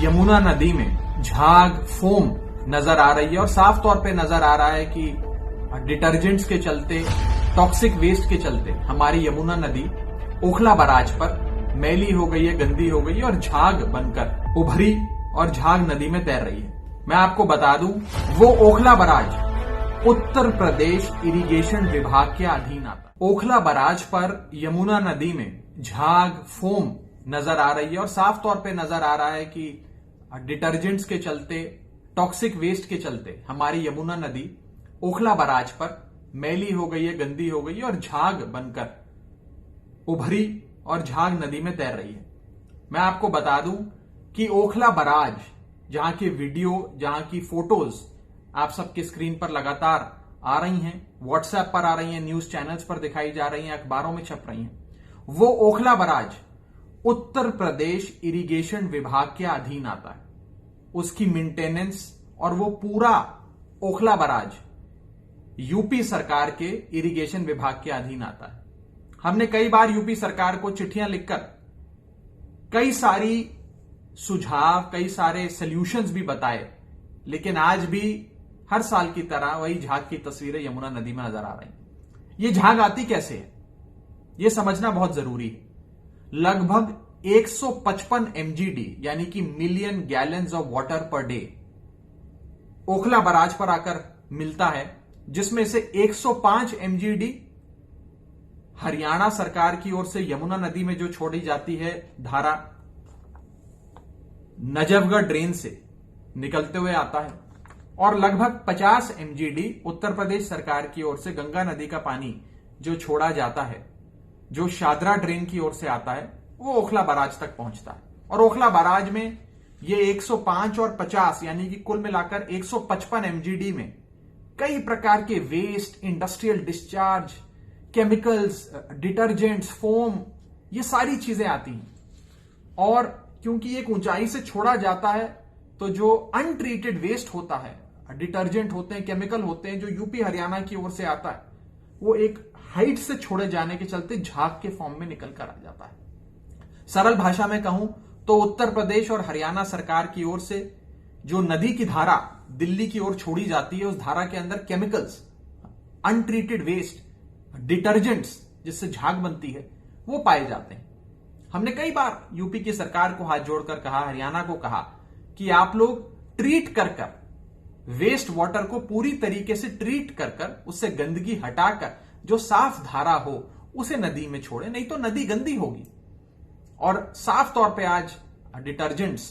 यमुना नदी में झाग फोम नजर आ रही है और साफ तौर पे नजर आ रहा है कि डिटर्जेंट्स के चलते, टॉक्सिक वेस्ट के चलते हमारी यमुना नदी ओखला बराज पर मैली हो गई है, गंदी हो गई है और झाग बनकर उभरी और झाग नदी में तैर रही है। मैं आपको बता दूं, वो ओखला बराज उत्तर प्रदेश इरिगेशन विभाग के अधीन आता है। ओखला बराज पर यमुना नदी में झाग फोम नजर आ रही है और साफ तौर पे नजर आ रहा है कि डिटर्जेंट्स के चलते, टॉक्सिक वेस्ट के चलते हमारी यमुना नदी ओखला बराज पर मैली हो गई है, गंदी हो गई है और झाग बनकर उभरी और झाग नदी में तैर रही है। मैं आपको बता दूं कि ओखला बराज, जहां की वीडियो, जहां की फोटोज आप सबके स्क्रीन पर लगातार आ रही हैं, व्हाट्सएप पर आ रही हैं, न्यूज चैनल्स पर दिखाई जा रही हैं, अखबारों में छप रही हैं, वो ओखला बराज उत्तर प्रदेश इरिगेशन विभाग के अधीन आता है। उसकी मेंटेनेंस और वो पूरा ओखला बराज यूपी सरकार के इरिगेशन विभाग के अधीन आता है। हमने कई बार यूपी सरकार को चिट्ठियां लिखकर कई सारी सुझाव, कई सारे सॉल्यूशंस भी बताए, लेकिन आज भी हर साल की तरह वही झाग की तस्वीरें यमुना नदी में नजर आ रही हैं। ये झाग आती कैसे है, यह समझना बहुत जरूरी है। लगभग 155 MGD यानी कि million gallons of water per day Okhla barrage पर आकर मिलता है, जिसमें से 105 MGD हरियाणा सरकार की ओर से यमुना नदी में जो छोड़ी जाती है धारा, नजफगढ़ ड्रेन से निकलते हुए आता है, और लगभग 50 MGD उत्तर प्रदेश सरकार की ओर से गंगा नदी का पानी जो छोड़ा जाता है, जो शादरा ड्रेन की ओर से आता है, वो ओखला बराज तक पहुंचता है। और ओखला बराज में ये 105 और 50 यानी कि कुल मिलाकर 155 MGD में कई प्रकार के waste, industrial discharge, chemicals, detergents, foam, ये सारी चीजें आती हैं। और क्योंकि एक ऊंचाई से छोड़ा जाता है, तो जो अनट्रीटेड वेस्ट होता है, डिटर्जेंट होते हैं, केमिकल होते हैं, जो यूपी हरियाणा की ओर से आता है, वो एक हाइट से छोड़े जाने के चलते झाग के फॉर्म में निकल कर आ जाता है। सरल भाषा में कहूं तो उत्तर प्रदेश और हरियाणा सरकार की ओर से जो नदी की धारा दिल्ली की ओर छोड़ी जाती है, उस धारा के अंदर केमिकल्स, अनट्रीटेड वेस्ट, डिटर्जेंट्स जिससे झाग बनती है, वो पाए जाते हैं। हमने कई बार यूपी की सरकार को हाथ जोड़कर कहा, हरियाणा को कहा कि आप लोग ट्रीट कर वेस्ट वाटर को पूरी तरीके से ट्रीट कर उससे गंदगी हटाकर जो साफ धारा हो उसे नदी में छोड़े, नहीं तो नदी गंदी होगी। और साफ तौर पे आज डिटर्जेंट्स,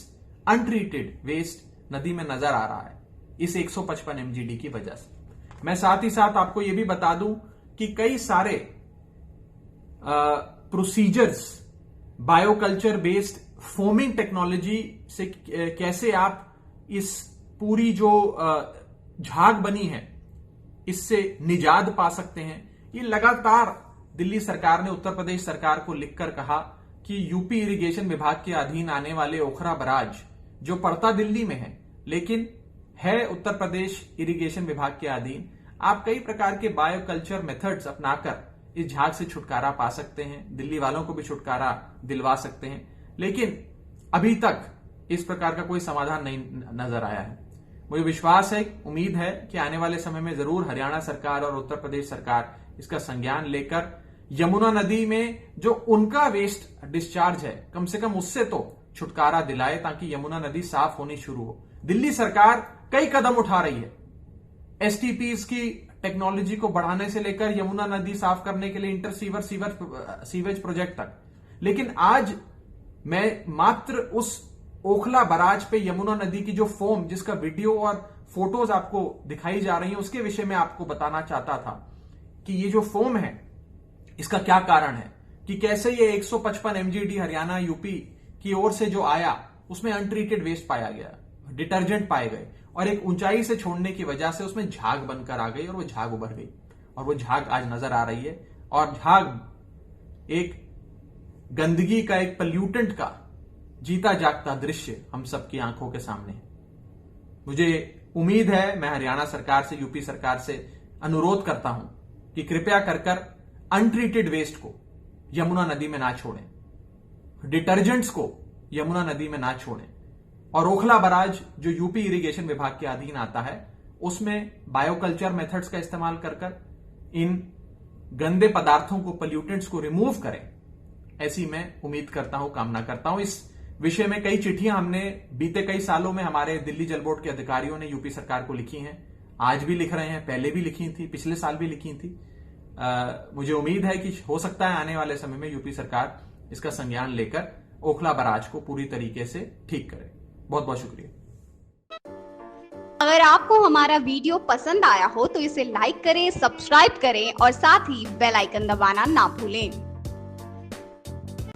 अनट्रीटेड वेस्ट नदी में नजर आ रहा है इस 155 MGD की वजह से। मैं साथ ही साथ आपको यह भी बता दूं कि कई सारे procedures, bioculture based foaming technology से कैसे आप इस पूरी जो झाग बनी है इससे निजात पा सकते हैं, ये लगातार दिल्ली सरकार ने उत्तर प्रदेश सरकार को लिखकर कहा कि यूपी इरिगेशन विभाग के अधीन आने वाले ओखला बराज जो पड़ता दिल्ली में है लेकिन है उत्तर प्रदेश इरिगेशन विभाग के अधीन, आप कई प्रकार के बायोकल्चर मेथड्स अपनाकर इस झाग से छुटकारा पा सकते हैं, दिल्ली वालों को भी छुटकारा दिलवा सकते हैं। लेकिन अभी तक इस प्रकार का कोई समाधान नहीं नजर आया है। मुझे विश्वास है, उम्मीद है कि आने वाले समय में जरूर हरियाणा सरकार और उत्तर प्रदेश सरकार इसका संज्ञान लेकर यमुना नदी में जो उनका वेस्ट डिस्चार्ज है, कम से कम उससे तो छुटकारा दिलाए, ताकि यमुना नदी साफ होनी शुरू हो। दिल्ली सरकार कई कदम उठा रही है, STPs की टेक्नोलॉजी को बढ़ाने से लेकर यमुना नदी साफ करने के लिए इंटर सीवेज प्रोजेक्ट तक। लेकिन आज मैं मात्र उस ओखला बराज पे यमुना नदी की जो फोम, जिसका वीडियो और फोटोज आपको दिखाई जा रही हैं, उसके विषय में आपको बताना चाहता था कि ये जो फोम है इसका क्या कारण है, कि कैसे ये 155 MGD हरियाणा, यूपी की ओर से जो आया उसमें अनट्रीटेड वेस्ट पाया गया, डिटर्जेंट पाए गए, और एक ऊंचाई से छोड़ने की वजह से उसमें झाग बनकर आ गई और वो झाग उभर गई, और वो झाग आज नजर आ रही है। और झाग एक गंदगी का, एक पल्यूटेंट का जीता जागता दृश्य हम सबकी आंखों के सामने है। मुझे उम्मीद है, मैं हरियाणा सरकार से, यूपी सरकार से अनुरोध करता हूं कि कृपया कर अनट्रीटेड वेस्ट को यमुना नदी में ना छोड़ें, डिटर्जेंट्स को यमुना नदी में ना छोड़ें, और ओखला बराज जो यूपी इरिगेशन विभाग के अधीन आता है, उसमें बायोकल्चर मेथड्स का इस्तेमाल कर इन गंदे पदार्थों को, पोल्यूटेंट्स को रिमूव करें, ऐसी मैं उम्मीद करता हूं, कामना करता हूं। इस विषय में कई चिट्ठियां हमने बीते कई सालों में हमारे दिल्ली जल बोर्ड के अधिकारियों ने यूपी सरकार को लिखी हैं, आज भी लिख रहे हैं, पहले भी लिखी थी, पिछले साल भी लिखी थी। मुझे उम्मीद है कि हो सकता है आने वाले समय में यूपी सरकार इसका संज्ञान लेकर ओखला बराज को पूरी तरीके से ठीक करे। बहुत बहुत शुक्रिया। अगर आपको हमारा वीडियो पसंद आया हो तो इसे लाइक करें, सब्सक्राइब करें और साथ ही बेल आइकन दबाना ना भूलें।